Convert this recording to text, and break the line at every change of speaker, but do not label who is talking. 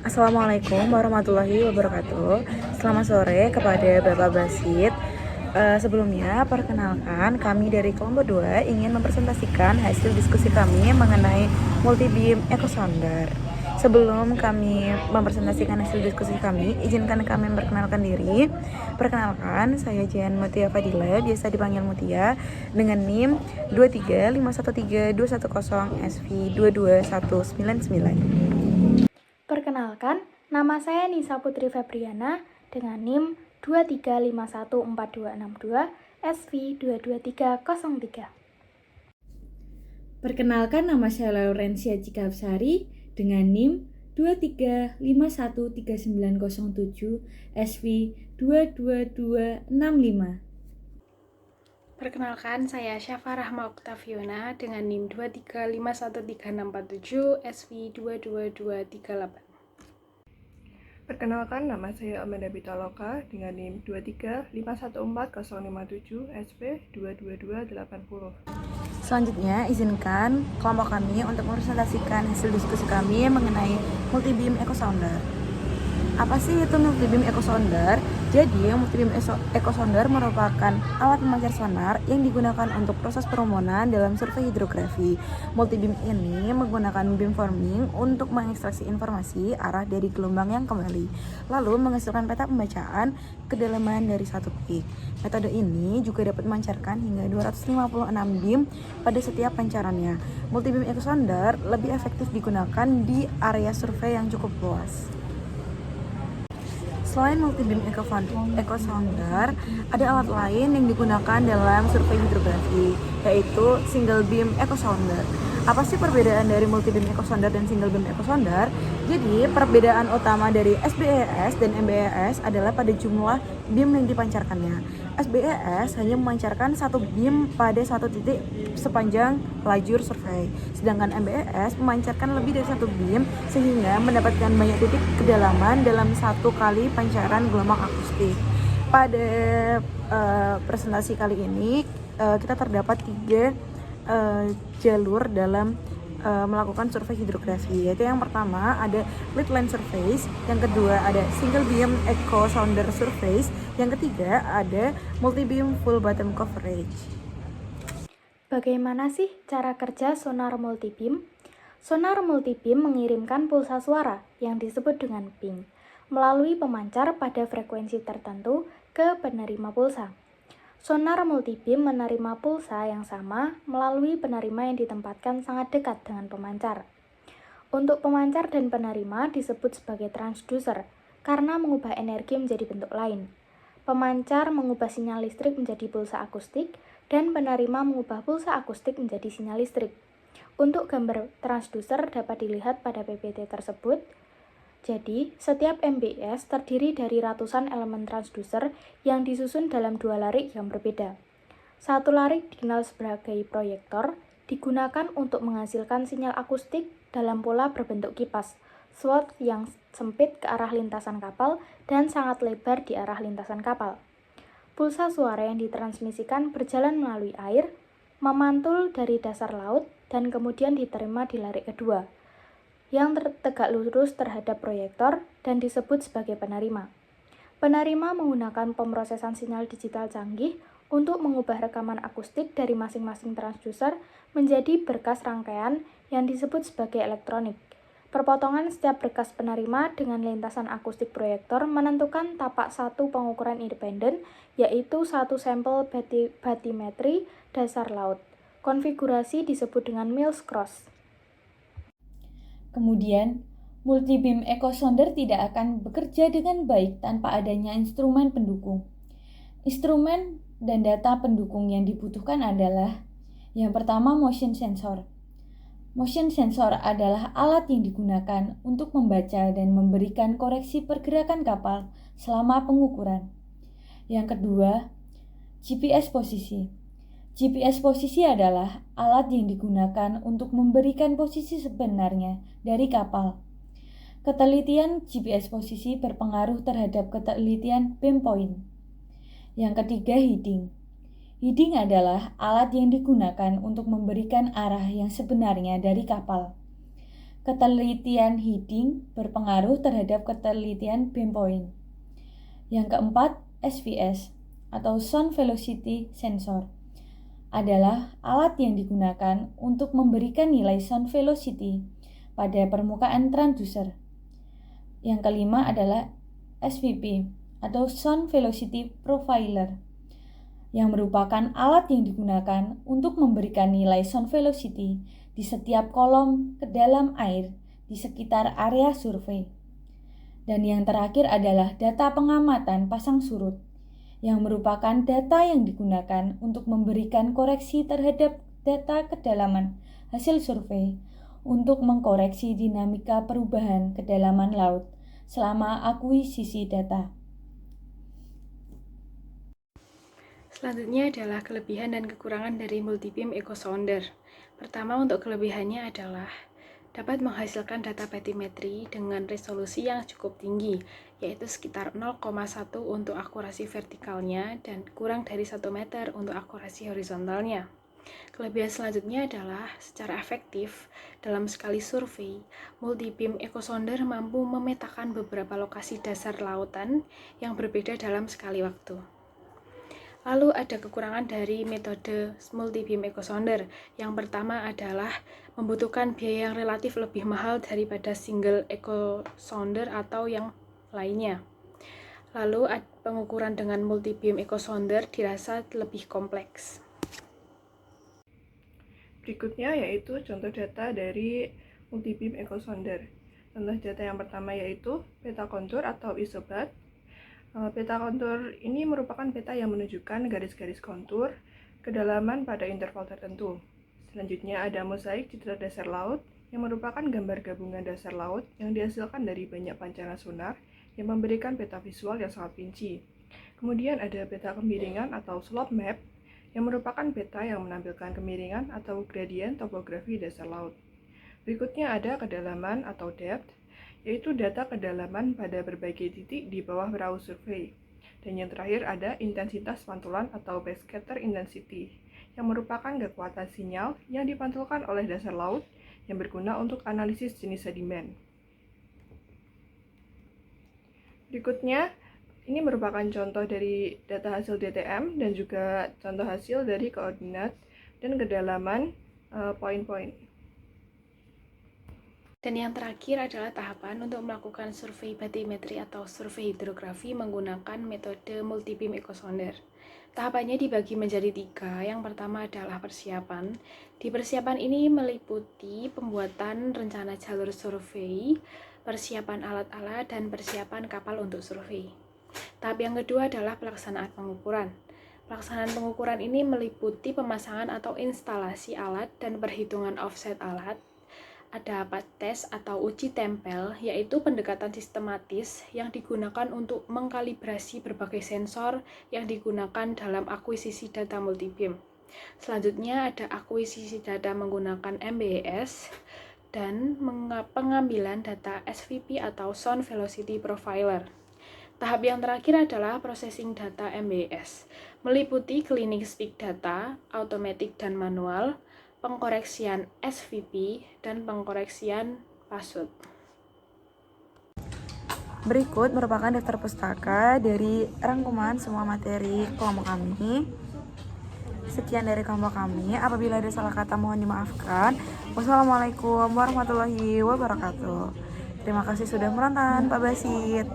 Assalamualaikum warahmatullahi wabarakatuh. Selamat sore kepada Bapak Basit. Sebelumnya, perkenalkan kami dari kelompok 2 ingin mempresentasikan hasil diskusi kami mengenai multibeam echo sounder. Sebelum kami mempresentasikan hasil diskusi kami, izinkan kami memperkenalkan diri. Perkenalkan, saya Jan Mutia Fadila, biasa dipanggil Mutia, dengan NIM 235132110 SV22199.
Perkenalkan, nama saya Nisa Putri Febriana dengan NIM 235142262 SV22303.
Perkenalkan, nama saya Laurencia Cikapsari dengan NIM 235139007 SV22265.
Perkenalkan, saya Syafa Rahma Oktaviona dengan NIM 2351367 SV22238.
Perkenalkan, nama saya Amanda Bitaloka dengan NIM 235141057 SP22280.
Selanjutnya, izinkan kelompok kami untuk mempresentasikan hasil diskusi kami mengenai multibeam echo sounder. Apa sih itu multibeam echo sounder? Jadi, multibeam echo sounder merupakan alat pemancar sonar yang digunakan untuk proses permohonan dalam survei hidrografi. Multibeam ini menggunakan beamforming untuk mengekstraksi informasi arah dari gelombang yang kembali, lalu menghasilkan peta pembacaan kedalaman dari satu peak. Metode ini juga dapat memancarkan hingga 256 beam pada setiap pancarannya. Multibeam echo sounder lebih efektif digunakan di area survei yang cukup luas. Selain multibeam echo sounder, ada alat lain yang digunakan dalam survei hidrografi, yaitu single beam echo sounder. Apa sih perbedaan dari multibeam echo sounder dan single beam echo sounder? Jadi, perbedaan utama dari SBES dan MBES adalah pada jumlah beam yang dipancarkannya. SBES hanya memancarkan satu beam pada satu titik sepanjang lajur survei, sedangkan MBES memancarkan lebih dari satu beam sehingga mendapatkan banyak titik kedalaman dalam satu kali pancaran gelombang akustik. Pada presentasi kali ini kita terdapat 3 jalur dalam melakukan survei hidrografi, yaitu yang pertama ada lead line surveys, yang kedua ada single beam echo sounder surveys, yang ketiga ada multi beam full bottom coverage.
Bagaimana sih cara kerja sonar multibeam? Sonar multibeam mengirimkan pulsa suara yang disebut dengan ping melalui pemancar pada frekuensi tertentu ke penerima pulsa. Sonar multibeam menerima pulsa yang sama melalui penerima yang ditempatkan sangat dekat dengan pemancar. Untuk pemancar dan penerima disebut sebagai transducer karena mengubah energi menjadi bentuk lain. Pemancar mengubah sinyal listrik menjadi pulsa akustik dan penerima mengubah pulsa akustik menjadi sinyal listrik. Untuk gambar transducer dapat dilihat pada PPT tersebut. Jadi, setiap MBS terdiri dari ratusan elemen transducer yang disusun dalam 2 larik yang berbeda. Satu larik dikenal sebagai proyektor, digunakan untuk menghasilkan sinyal akustik dalam pola berbentuk kipas, slot yang sempit ke arah lintasan kapal dan sangat lebar di arah lintasan kapal. Pulsa suara yang ditransmisikan berjalan melalui air, memantul dari dasar laut, dan kemudian diterima di larik kedua, yang tegak lurus terhadap proyektor dan disebut sebagai penerima. Penerima menggunakan pemrosesan sinyal digital canggih untuk mengubah rekaman akustik dari masing-masing transducer menjadi berkas rangkaian yang disebut sebagai elektronik. Perpotongan setiap berkas penerima dengan lintasan akustik proyektor menentukan tapak satu pengukuran independen, yaitu satu sampel batimetri dasar laut. Konfigurasi disebut dengan Mills Cross.
Kemudian, multibeam echo sounder tidak akan bekerja dengan baik tanpa adanya instrumen pendukung. Instrumen dan data pendukung yang dibutuhkan adalah yang pertama motion sensor. Motion sensor adalah alat yang digunakan untuk membaca dan memberikan koreksi pergerakan kapal selama pengukuran. Yang kedua, GPS posisi. GPS posisi adalah alat yang digunakan untuk memberikan posisi sebenarnya dari kapal. Ketelitian GPS posisi berpengaruh terhadap ketelitian beam point. Yang ketiga, heading. Heading adalah alat yang digunakan untuk memberikan arah yang sebenarnya dari kapal. ketelitian heading berpengaruh terhadap ketelitian beam point. Yang keempat, SVS atau Sound Velocity Sensor adalah alat yang digunakan untuk memberikan nilai sound velocity pada permukaan transducer. Yang kelima adalah SVP atau Sound Velocity Profiler yang merupakan alat yang digunakan untuk memberikan nilai sound velocity di setiap kolom ke dalam air di sekitar area survei. Dan yang terakhir adalah data pengamatan pasang surut, yang merupakan data yang digunakan untuk memberikan koreksi terhadap data kedalaman hasil survei untuk mengkoreksi dinamika perubahan kedalaman laut selama akuisisi data.
Selanjutnya adalah kelebihan dan kekurangan dari multibeam echo sounder. Pertama, untuk kelebihannya adalah dapat menghasilkan data batimetri dengan resolusi yang cukup tinggi, yaitu sekitar 0,1 untuk akurasi vertikalnya dan kurang dari 1 meter untuk akurasi horizontalnya. Kelebihan selanjutnya adalah secara efektif dalam sekali survei, multibeam echo sounder mampu memetakan beberapa lokasi dasar lautan yang berbeda dalam sekali waktu. Lalu ada kekurangan dari metode multibeam echo sounder. Yang pertama adalah membutuhkan biaya yang relatif lebih mahal daripada single echo sounder atau yang lainnya. Lalu pengukuran dengan multibeam echo sounder dirasa lebih kompleks.
Berikutnya yaitu contoh data dari multibeam echo sounder. Contoh data yang pertama yaitu peta kontur atau isobat. Peta kontur ini merupakan peta yang menunjukkan garis-garis kontur kedalaman pada interval tertentu. Selanjutnya ada mosaik citra dasar laut yang merupakan gambar gabungan dasar laut yang dihasilkan dari banyak pancaran sonar yang memberikan peta visual yang sangat rinci. Kemudian ada peta kemiringan atau slope map yang merupakan peta yang menampilkan kemiringan atau gradien topografi dasar laut. Berikutnya ada kedalaman atau depth, yaitu data kedalaman pada berbagai titik di bawah perahu survei. Dan yang terakhir ada intensitas pantulan atau backscatter intensity, yang merupakan kekuatan sinyal yang dipantulkan oleh dasar laut yang berguna untuk analisis jenis sedimen. Berikutnya, ini merupakan contoh dari data hasil DTM dan juga contoh hasil dari koordinat dan kedalaman poin-poin.
Dan yang terakhir adalah tahapan untuk melakukan survei batimetri atau survei hidrografi menggunakan metode multibeam echo sounder. Tahapannya dibagi menjadi 3. Yang pertama adalah persiapan. Di persiapan ini meliputi pembuatan rencana jalur survei, persiapan alat-alat, dan persiapan kapal untuk survei. Tahap yang kedua adalah pelaksanaan pengukuran. Pelaksanaan pengukuran ini meliputi pemasangan atau instalasi alat dan perhitungan offset alat. Ada tes atau uji tempel, yaitu pendekatan sistematis yang digunakan untuk mengkalibrasi berbagai sensor yang digunakan dalam akuisisi data multibeam. Selanjutnya ada akuisisi data menggunakan MBS dan pengambilan data SVP atau Sound Velocity Profiler. Tahap yang terakhir adalah processing data MBS, meliputi cleaning speak data, automatic dan manual, pengkoreksian SVP, dan pengkoreksian password.
Berikut merupakan daftar pustaka dari rangkuman semua materi kelompok kami. Sekian dari kelompok kami. Apabila ada salah kata mohon dimaafkan. Wassalamualaikum warahmatullahi wabarakatuh. Terima kasih sudah menonton, Pak Basit.